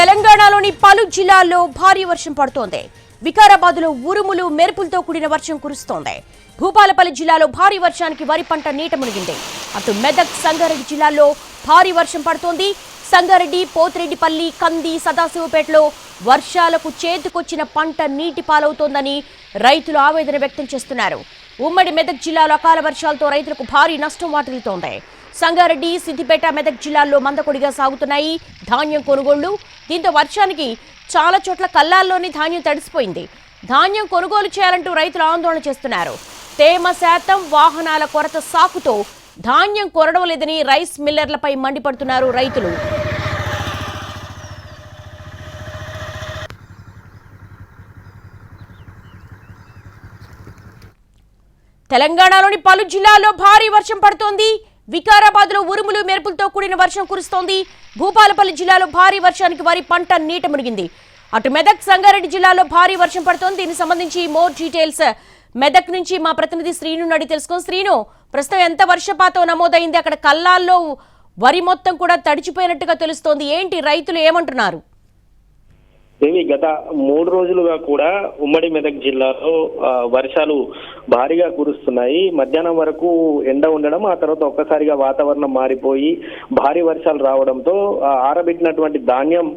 తెలంగాణలోని పలు జిల్లాల్లో భారీ వర్షం పడుతోంది. వికారాబాద్లో ఉరుములు మెరుపులతో కూడిన వర్షం కురుస్తోంది. భూపాలపల్లి జిల్లాలో భారీ వర్షానికి వరి పంట నీట మునిగింది. అటు మెదక్, సంగారెడ్డి జిల్లాల్లో భారీ వర్షం పడుతోంది. సంగారెడ్డి, పోతిరెడ్డిపల్లి, కంది, సదాశివపేటలో వర్షాలకు చేతికొచ్చిన పంట నీటి పాలవుతోందని రైతులు ఆవేదన వ్యక్తం చేస్తున్నారు. ఉమ్మడి మెదక్ జిల్లాలో అకాల వర్షాలతో రైతులకు భారీ నష్టం వాటిల్లుతోంది. సంగారెడ్డి, సిద్దిపేట, మెదక్ జిల్లాల్లో మందకొడిగా సాగుతున్నాయి ధాన్యం కొనుగోళ్లు. దీంతో వర్షానికి చాలా చోట్ల కల్లాల్లోని ధాన్యం తడిసిపోయింది. ధాన్యం కొనుగోలు చేయాలంటూ రైతులు ఆందోళన చేస్తున్నారు. తేమ శాతం, వాహనాల కొరత సాకుతో ధాన్యం కొనడం లేదని రైస్ మిల్లర్లపై మండిపడుతున్నారు రైతులు. తెలంగాణలోని పలు జిల్లాల్లో భారీ వర్షం పడుతోంది. వికారాబాద్లో ఉరుములు మెరుపులతో కూడిన వర్షం కురుస్తోంది. భూపాలపల్లి జిల్లాలో భారీ వర్షానికి వరి పంట నీట మునిగింది. అటు మెదక్, సంగారెడ్డి జిల్లాలో భారీ వర్షం పడుతోంది. దీనికి సంబంధించి మోర్ డీటెయిల్స్ మెదక్ నుంచి మా ప్రతినిధి శ్రీను అడిగి తెలుసుకొని. శ్రీను, ప్రస్తుతం ఎంత వర్షపాతం నమోదైంది? అక్కడ కల్లాల్లో వరి మొత్తం కూడా తడిచిపోయినట్టుగా తెలుస్తోంది. ఏంటి రైతులు ఏమంటున్నారు? గత 3 రోజులుగా కూడా ఉమ్మడి మెదక్ జిల్లాలో వర్షాలు భారీగా కురుస్తున్నాయి. మధ్యాహ్నం వరకు ఎండ ఉండడం, ఆ తర్వాత ఒక్కసారిగా వాతావరణం మారిపోయి భారీ వర్షాలు రావడంతో ఆరబెట్టినటువంటి ధాన్యం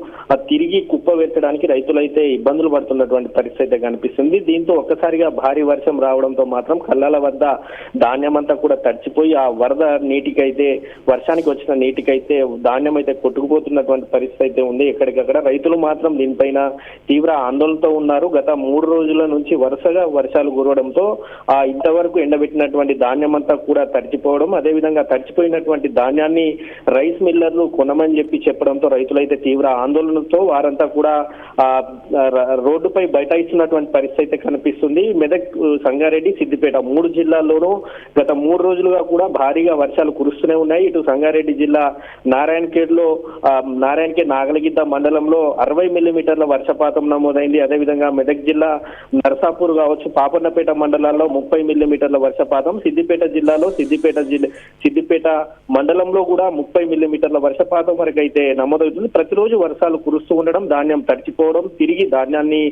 తిరిగి కుప్పవెత్తడానికి రైతులైతే ఇబ్బందులు పడుతున్నటువంటి పరిస్థితి కనిపిస్తుంది. దీంతో ఒక్కసారిగా భారీ వర్షం రావడంతో మాత్రం కల్లాల వద్ద ధాన్యం అంతా కూడా తడిచిపోయి ఆ వరద నీటికైతే, వర్షానికి వచ్చిన నీటికైతే ధాన్యం అయితే కొట్టుకుపోతున్నటువంటి పరిస్థితి అయితే ఉంది. ఎక్కడికక్కడ రైతులు మాత్రం దీనిపై తీవ్ర ఆందోళనతో ఉన్నారు. గత 3 రోజుల నుంచి వరుసగా వర్షాలు కురవడంతో ఇంతవరకు ఎండబెట్టినటువంటి ధాన్యం అంతా కూడా తడిచిపోవడం, అదేవిధంగా తడిచిపోయినటువంటి ధాన్యాన్ని రైస్ మిల్లర్లు కొనమని చెప్పడంతో రైతులైతే తీవ్ర ఆందోళనతో వారంతా కూడా రోడ్డుపై బైఠాయిస్తున్నటువంటి పరిస్థితి కనిపిస్తుంది. మెదక్, సంగారెడ్డి, సిద్దిపేట 3 జిల్లాల్లోనూ గత 3 రోజులుగా కూడా భారీగా వర్షాలు కురుస్తూనే ఉన్నాయి. ఇటు సంగారెడ్డి జిల్లా నారాయణఖేడ్ నాగలగిద్ద మండలంలో 60 మిల్లీమీటర్ల వర్షపాతం నమోదైంది. అదేవిధంగా మెదక్ జిల్లా నర్సాపూర్ కావచ్చు, పాపన్నపేట మండలాల్లో 30 మిల్లీమీటర్ల వర్షపాతం, సిద్దిపేట జిల్లాలో సిద్దిపేట మండలంలో కూడా 30 మిల్లీమీటర్ల వర్షపాతం వరకు అయితే నమోదవుతుంది. ప్రతిరోజు వర్షాలు కురుస్తూ ఉండడం, ధాన్యం తడిచిపోవడం, తిరిగి ధాన్యాన్ని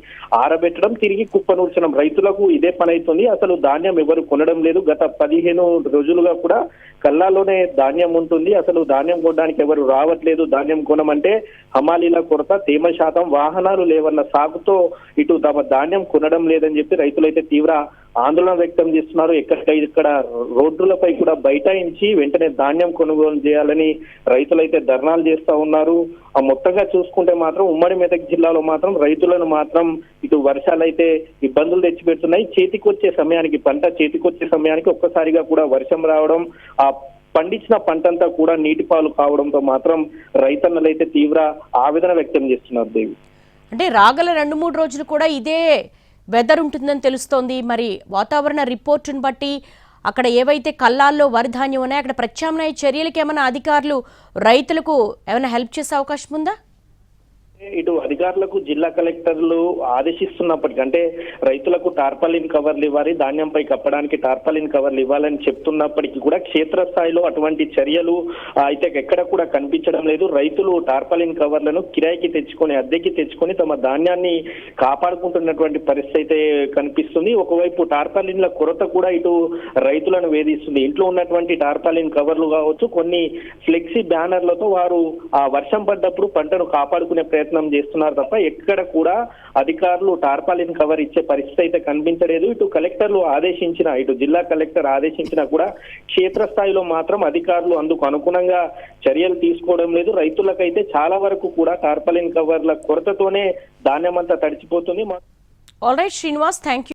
ఆరబెట్టడం, తిరిగి కుప్పనూర్చడం రైతులకు ఇదే పని అవుతుంది. అసలు ధాన్యం ఎవరు కొనడం లేదు. గత 15 రోజులుగా కూడా కల్లాలోనే ధాన్యం ఉంటుంది. అసలు ధాన్యం కొనడానికి ఎవరు రావట్లేదు. ధాన్యం కొనమంటే హమాలీల కొరత, తేమ శాతం, వాహనాలు లేవన్న సాకుతో ఇటు తమ ధాన్యం కొనడం లేదని చెప్పి రైతులైతే తీవ్ర ఆందోళన వ్యక్తం చేస్తున్నారు. ఎక్కడిక్కడ రోడ్డులపై కూడా బైఠాయించి వెంటనే ధాన్యం కొనుగోలు చేయాలని రైతులైతే ధర్నాలు చేస్తా ఉన్నారు. మొత్తంగా చూసుకుంటే మాత్రం ఉమ్మడి మెదక్ జిల్లాలో మాత్రం రైతులను మాత్రం ఇటు వర్షాలైతే ఇబ్బందులు తెచ్చిపెడుతున్నాయి. పంట చేతికొచ్చే సమయానికి ఒక్కసారిగా కూడా వర్షం రావడం, ఆ పండించిన పంటంతా కూడా నీటి పాలు కావడంతో మాత్రం రైతన్నలైతే తీవ్ర ఆవేదన వ్యక్తం చేస్తున్నారు. దేవి, అంటే రాగల 2-3 రోజులు కూడా ఇదే వెదర్ ఉంటుందని తెలుస్తోంది. మరి వాతావరణ రిపోర్టును బట్టి అక్కడ ఏవైతే కల్లాల్లో వరి ధాన్యం ఉన్నాయో అక్కడ ప్రత్యామ్నాయ చర్యలకు ఏమైనా అధికారులు రైతులకు ఏమైనా హెల్ప్ చేసే అవకాశం ఉందా? ఇటు అధికారులకు జిల్లా కలెక్టర్లు ఆదేశిస్తున్నప్పటికీ, అంటే రైతులకు టార్పాలిన్ కవర్లు ఇవ్వాలి, ధాన్యంపై కప్పడానికి టార్పాలిన్ కవర్లు ఇవ్వాలని చెప్తున్నప్పటికీ కూడా క్షేత్రస్థాయిలో అటువంటి చర్యలు అయితే ఎక్కడ కూడా కనిపించడం లేదు. రైతులు టార్పాలిన్ కవర్లను కిరాయికి తెచ్చుకొని, అద్దెకి తెచ్చుకొని తమ ధాన్యాన్ని కాపాడుకుంటున్నటువంటి పరిస్థితి అయితే కనిపిస్తుంది. ఒకవైపు టార్పాలిన్ల కొరత కూడా ఇటు రైతులను వేధిస్తుంది. ఇంట్లో ఉన్నటువంటి టార్పాలిన్ కవర్లు కావచ్చు, కొన్ని ఫ్లెక్సీ బ్యానర్లతో వారు ఆ వర్షం పడ్డప్పుడు పంటను కాపాడుకునే ప్రయత్నం చేస్తున్నారు తప్ప ఎక్కడ కూడా అధికారులు టార్పాలిన్ కవర్ ఇచ్చే పరిస్థితి అయితే కనిపించలేదు. ఇటు జిల్లా కలెక్టర్ ఆదేశించినా కూడా క్షేత్రస్థాయిలో మాత్రం అధికారులు అందుకు అనుగుణంగా చర్యలు తీసుకోవడం లేదు. రైతులకైతే చాలా వరకు కూడా టార్పాలిన్ కవర్ల కొరతతోనే ధాన్యం అంతా తడిచిపోతుంది. All right Srinivas, thank you.